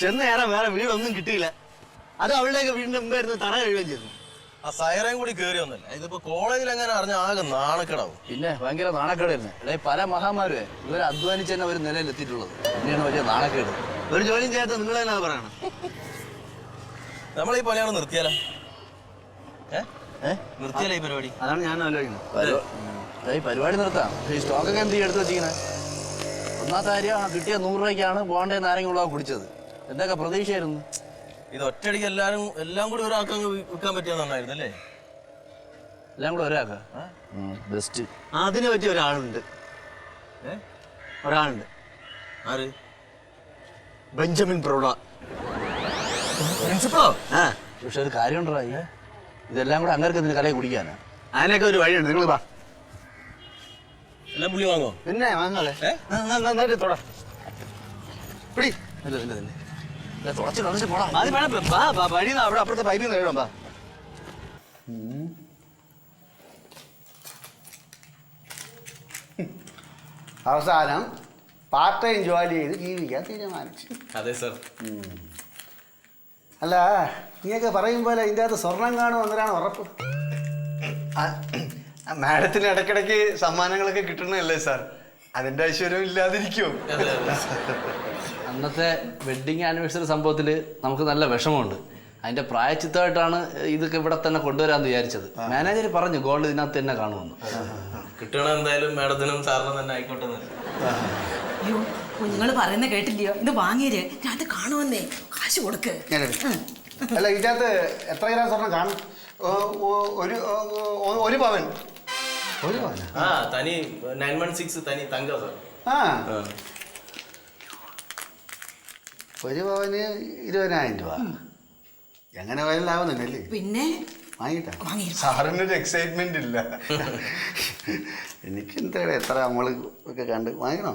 ചെന്ന് കയറാൻ വേറെ വീടൊന്നും കിട്ടിയില്ല. അത് അവളുടെയൊക്കെ വീടിന്റെ മുമ്പ് ഇരുന്ന് തറ കഴിയുകയും ചെയ്തു. ആ സൈറയും കൂടി കേറി ഒന്നല്ല. ഇതിപ്പോ കോളേജിൽ എങ്ങനെ അറിഞ്ഞ ആകെ നാണക്കേടാവും. പിന്നെ ഭയങ്കര നാണക്കേടായിരുന്നു. അല്ലെ പല മഹാന്മാരുവേ ഇവർ അധ്വാനിച്ച് തന്നെ ഒരു നിലയിൽ എത്തിയിട്ടുള്ളത്. പിന്നെയാണ് വലിയ നാണക്കേട്. ഒരു ജോലിയും ചെയ്യാത്ത നിങ്ങൾ തന്നെ പറയണം. നമ്മളീ പണിയാണ് നിർത്തിയാലോ? നിർത്തിയാലോ ഈ പരിപാടി? അതാണ് ഞാൻ ആലോചിക്കുന്നത്. ഈ പരിപാടി നിർത്താം. ഈ സ്റ്റോക്കൊക്കെ എന്ത് എടുത്ത് വെച്ചിങ്ങനെ? ഒന്നാമത്തെ കാര്യം കിട്ടിയ 100 രൂപയ്ക്കാണ് ബോണ്ടേ നാരങ്ങ കുടിച്ചത്. എന്തൊക്കെ പ്രതീക്ഷയായിരുന്നു. ഇത് ഒറ്റയടിക്ക് എല്ലാം കൂടി ഒരാൾക്ക് വിൽക്കാൻ പറ്റിയെന്നായിരുന്നു അല്ലേ? എല്ലാം കൂടെ ഒരാൾക്കാ ബെസ്റ്റ്. അതിന് പറ്റിയ ഒരാളുണ്ട്. ആര്? ബെഞ്ചമിൻ പ്രൗഢ. പക്ഷെ ഒരു കാര്യം ഉണ്ടോ, ഇതെല്ലാം കൂടെ അങ്ങർക്ക് എന്തിന് കലയെ കുടിക്കാനാ? അതിനൊക്കെ ഒരു വഴിയുണ്ട്. നിങ്ങൾ വാ. എല്ലാം പുള്ളി വാങ്ങോ? പിന്നെ വാങ്ങാതെ പിടി. വഴി അവിടെ അപ്പുറത്തെ പൈപ്പിൽ നിന്ന് കഴിയാം. അവസാനം പാർട്ട് ടൈം ജോലി ചെയ്ത് ജീവിക്കാൻ തീരുമാനിച്ചു. അതെ സർ. അല്ല, നീയൊക്കെ പറയും പോലെ ഇതിൻ്റെ അകത്ത് സ്വർണം കാണും എന്നതാണ് ഉറപ്പ്? മാഡത്തിന് ഇടയ്ക്കിടയ്ക്ക് സമ്മാനങ്ങളൊക്കെ കിട്ടണല്ലേ സാർ? അതിന്റെ ഐശ്വര്യം ഇല്ലാതിരിക്കും. അന്നത്തെ വെഡിങ് ആനിവേഴ്സറി സംഭവത്തിൽ നമുക്ക് നല്ല വിഷമമുണ്ട്. അതിന്റെ പ്രായച്ചിത്തമായിട്ടാണ് ഇതൊക്കെ ഇവിടെ തന്നെ കൊണ്ടുവരാന്ന് വിചാരിച്ചത്. മാനേജർ പറഞ്ഞു ഗോൾഡ് ഇതിനകത്ത് തന്നെ കാണുമെന്ന്. കിട്ടണം എന്തായാലും മാഡത്തിനും സാറിനും തന്നെ ആയിക്കോട്ടെ. അയ്യോ, നിങ്ങൾ പറയുന്ന കേട്ടില്ലയോ? ഇത് വാങ്ങിയര് ഞാൻ കാണുമെന്നേ. കാശ് കൊടുക്ക്. അല്ല, ഇതിനകത്ത് എത്ര ഗ്രാം സ്വർണം കാണും? ഒരു പവൻ. തനി 916 തനി തങ്ക സർ. ഒരു പവന് 20,000 രൂപ. എങ്ങനെ വയലാവുന്നില്ലേ? പിന്നെ വാങ്ങിട്ടാ. സാറിനൊരു എക്സൈറ്റ്മെന്റ് ഇല്ല. എനിക്ക് എന്താ എത്ര നമ്മള് ഒക്കെ കണ്ട് വാങ്ങിക്കണോ?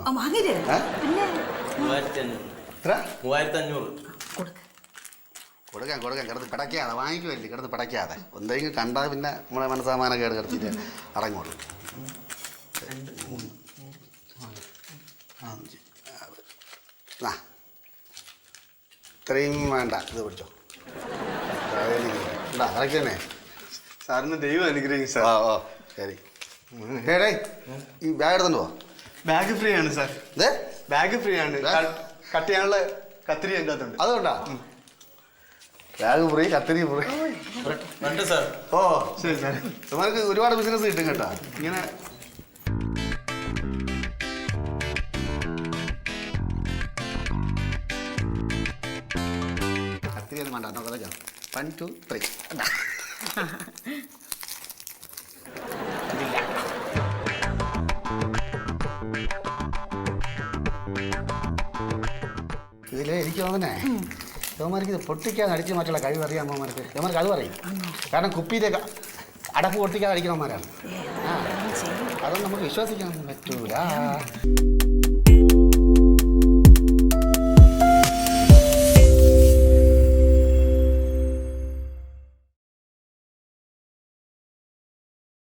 കൊടുക്കാൻ കിടന്ന് പിടയ്ക്കാതെ വാങ്ങിക്കുമല്ലേ. കിടന്ന് പിടയ്ക്കാതെ എന്തെങ്കിലും കണ്ടാൽ പിന്നെ നമ്മളെ മനസ്സാമാനം കേട് കിടത്തിട്ട് അടങ്ങോളൂ. 2, 3, 4, 5, 6. ഇത്രയും വേണ്ട, ഇത് പിടിച്ചോ. കറക്റ്റ് തന്നെ. സാറിന് ദൈവം അനുഗ്രഹിക്കും സാർ. ഓ ശരി. ഈ ബാഗ് എടുത്തുണ്ടോ? ബാഗ് ഫ്രീ ആണ് സാർ. ബാഗ് ഫ്രീ ആണ്. കട്ട് ചെയ്യാനുള്ള കത്തിരി എൻ്റെ അകത്തുണ്ട്. അതുകൊണ്ടാ ബാഗ് ഫ്രീ, കത്തിരി ഫ്രീ. സാർ. ഓ ശരി സാർ. നമുക്ക് ഒരുപാട് ബിസിനസ് കിട്ടും കേട്ടോ ഇങ്ങനെ. കത്തിരി ഒന്നും വേണ്ട. നോക്കാം. 1, 2, 3. ഇതില് എനിക്ക് തോന്നണേ യവന്മാർക്ക് ഇത് പൊട്ടിക്കാൻ അടിച്ച് മറ്റുള്ള കഴിവ് അറിയാം. യവന്മാർക്ക് അത് പറയും. കാരണം കുപ്പിയിലെ അടപ്പ് പൊട്ടിക്കാൻ അടിക്കുന്നവന്മാരാണ്. അതൊന്നും നമുക്ക് വിശ്വസിക്കാൻ പറ്റൂല.